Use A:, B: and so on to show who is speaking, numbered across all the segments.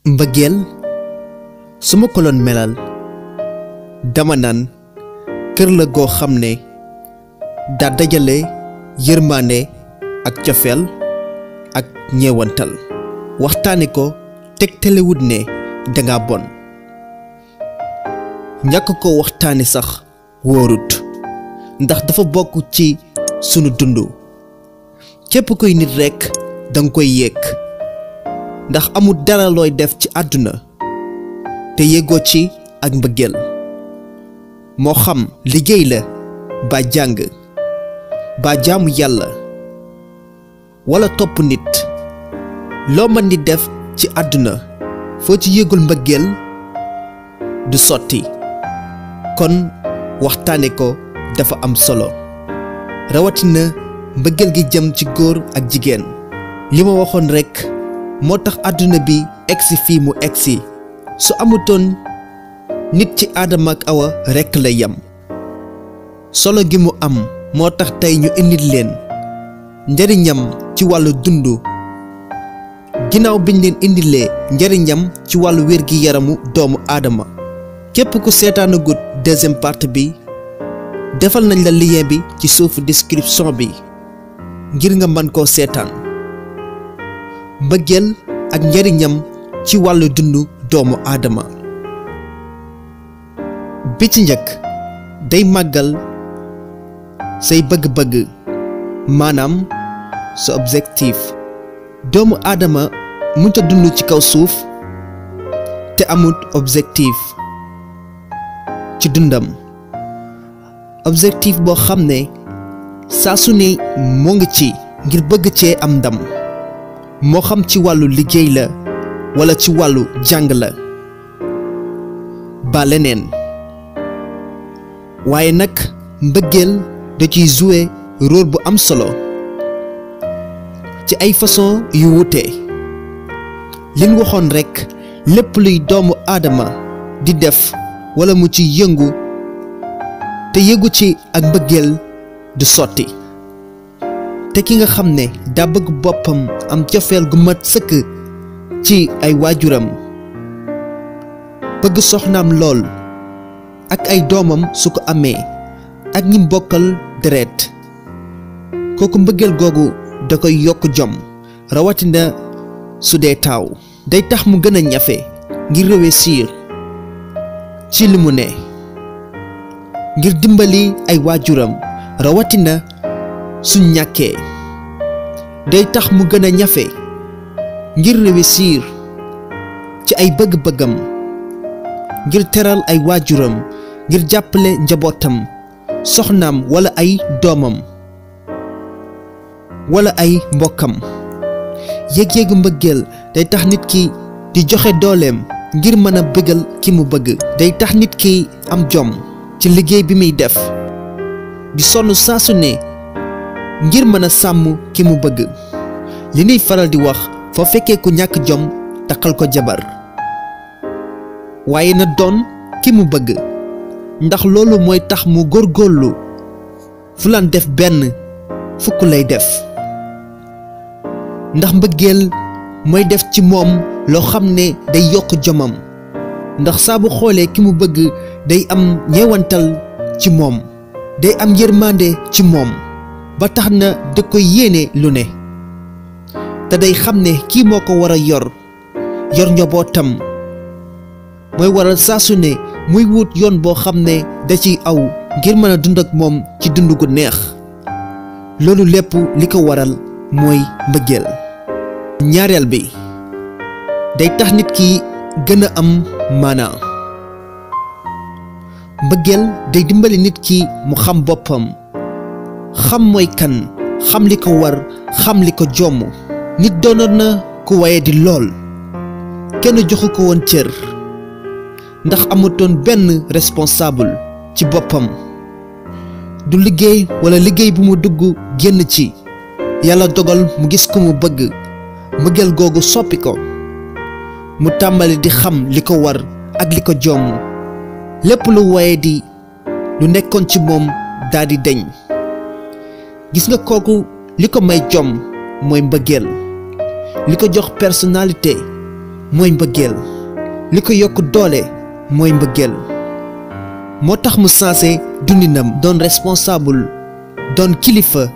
A: Mbeuguél suma ko doon melal dama naan kër la goo xam ne daa dajale yërmande ak cofeel ak ñeewantal waxtaane ko tegtalewut ne danga bon ñàkk ko waxtaane sax wóorut ndax dafa bokk ci sunu dundu képp kuy nit rekk danga koy yéeg ndax amul dara looy def ci àdduna te yéegoo ci ak mbëggeel moo xam liggéey la ba jàng ba jaamu yàlla wala topp nit loo mën di def ci àdduna foo ci yéegul mbëggeel du sotti kon waxtaane ko dafa am solo rawatina mbëggeel gi jëm ci góor ak jigéen li ma waxoon rekk moo tax àdduna bi egsi fii mu egsi su amutoon nit ci Adama ak Awa rekk la yem solo gi mu am moo tax tey ñu indil leen njariñam ci wàllu dundu ginnaaw biñ leen indilee njariñam ci wàllu wér-gi-yaramu doomu Adama képp ku seetaanagut deuxième partie bi defal nañ la lien bi ci suufu description bi ngir nga mën koo seetaan mbëggeel ak njariñam ci wàllu dundu doomu Adama bi ci njëkk day màggal say bëgg-bëgg maanaam sa objectif doomu Adama mënta dund ci kaw suuf te amut objectif ci dundam objectif boo xam ne saa su ne moo ngi ci ngir bëgg cee am ndam moo xam ci wàllu liggéey la walla ci wàllu jàng la ba leneen waaye nag mbëggeel da ciy jouer rôle bu am solo ci ay façon yu wuute liñ waxoon rekk lépp luy doomu Adama di def walla mu ci yëngu te yëgu ci ak mbëggeel du sotti te ki nga xam ne daa bëgg boppam am cofeel gu mat sëkk ci ay waajuram bëgg soxnaam lool ak ay doomam su ko amee ak ñi bokkal deret kooku mbëggeel googu da koy yokk jom rawatina su dee taaw day tax mu gën a ñafe ngir réussir ci li mu ne ngir dimbali ay waajuram rawatina su ñàkkee day tax mu gën a ñafe ngir réussir ci ay bëgg-bëggam ngir teral ay waajuram ngir jàppale njabootam soxnaam walla ay doomam walla ay mbokkam yéeg-yéegu mbëggeel day tax nit ki di joxe dooleem ngir mën a bëggal ki mu bëgg day tax nit ki am jom ci liggéey bi muy def di sonn saa su ne ngir mën a sàmm ki mu bëgg li ñuy faral di wax foo fekkee ku ñàkk jom takkal ko jabar waaye na doon ki mu bëgg ndax loolu mooy tax mu góorgóorlu fu laan def benn fukk lay def ndax mbëggeel mooy def ci moom loo xam ne day yokk jomam ndax saa bu xoolee ki mu bëgg day am ñeewantal ci moom day am yërmande ci moom ba tax na da koy yéene lu ne te day xam ne kii moo ko war a yor njabootam mooy waral saa su ne muy wut yoon boo xam ne da ciy aw ngir mën a dund ak moom ci dund gu neex loolu lépp li ko waral mooy mbëggeel ñaareel bi day tax nit ki gën a am maanaa mbëggeel day dimbali nit ki mu xam boppam xam mooy kan xam li ko war xam li ko jomm nit doonoon na ku waye di lool kenn joxu ko woon cër ndax amutoon benn responsable ci boppam du liggéey walla liggéey bu mu dugg génn ci yàlla dogal mu gis ko mu bëgg mbëggeel googu soppi ko mu tàmbali di xam li ko war ak li ko jomm lépp lu waye di lu nekkoon ci moom daldi deñ gis nga kooku li ko may jom mooy mbëggeel li ko jox personnalité mooy mbëggeel li ko yokk doole mooy mbëggeel moo tax mu sensé dundinam doon responsable doon kilifa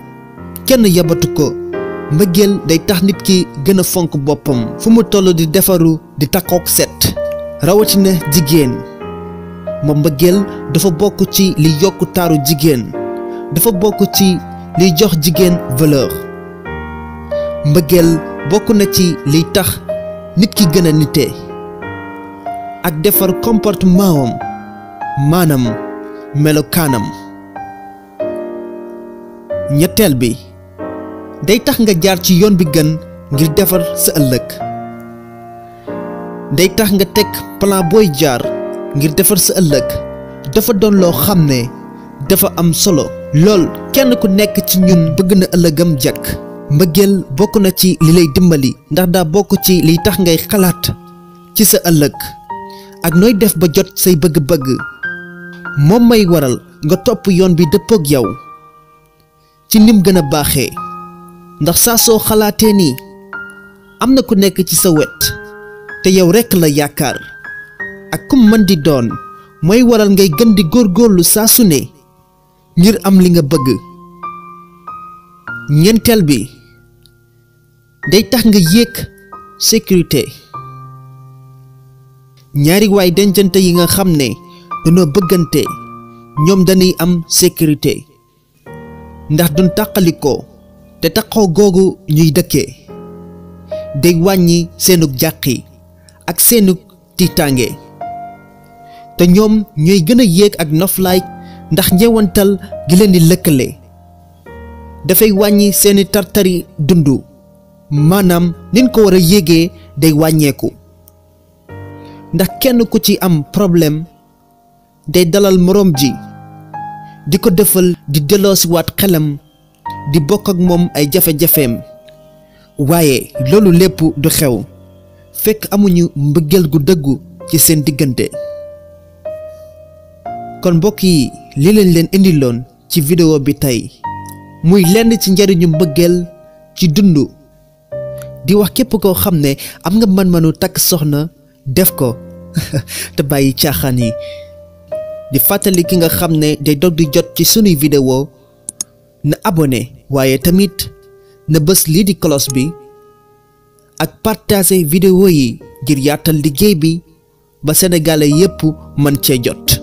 A: kenn yabatu ko mbëggeel day tax nit ki gën a fonk boppam fu mu toll di defaru di takkook set rawatina jigéen moom mbëggeel dafa bokk ci li yokk taaru jigéen dafa bokk ci liy jox jigéen valeur mbëggeel bokk na ci liy tax nit ki gën a nite ak defar comportement am maanaam melokaanam ñetteel bi day tax nga jaar ci yoon bi gën ngir defar sa ëllëg day tax nga teg plan booy jaar ngir defar sa ëllëg dafa doon loo xam ne dafa am solo lool kenn ku nekk ci ñun bëgg na ëllëgam jekk mbëggeel bokk na ci li lay dimbali ndax daa bokk ci liy tax ngay xalaat ci sa ëllëg ak nooy def ba jot say bëgg-bëgg moom may waral nga topp yoon bi dëppook yow ci nim gën a baaxee ndax saa soo xalaatee ni am na ku nekk ci sa wet te yow rekk la yaakaar ak kum mën di doon mooy waral ngay gën di góorgóorlu saa su ne ngir am li nga bëgg ñeenteel bi day tax nga yéeg sécurité ñaari waay dencante yi nga xam ne dañoo bëggante ñoom dañuy am sécurité ndax duñ tàqalikoo te taqoo googu ñuy dëkkee day wàññi seenug jàqi ak seenug tiitaange te ñoom ñooy gën a yéeg ak noflaay ndax ñeewantal gi leen di lëkkale dafay wàññi seeni tartari dundu maanaam nin ko war a yéegee day wàññeeku ndax kenn ku ci am problème day dalal moroom ji di ko defal di delloosiwaat xelam di bokk ak moom ay jafe-jafeem waaye loolu lépp du xew fekk amuñu mbëggeel gu dëggu ci seen diggante kon mbokk yi li leen indiloon ci vidéo bi tey muy lenn ci njariñu mbëggeel ci dundu di wax képp koo xam ne am nga mën-mënu takk soxna def ko te bàyyi caaxaan yi di fàttali ki nga xam ne day dog di jot ci sunuy vidéo na abonné waaye tamit na bës lii di cloche bi ak partager vidéo yi ngir yaatal liggéey bi ba sénégalais yépp mën cee jot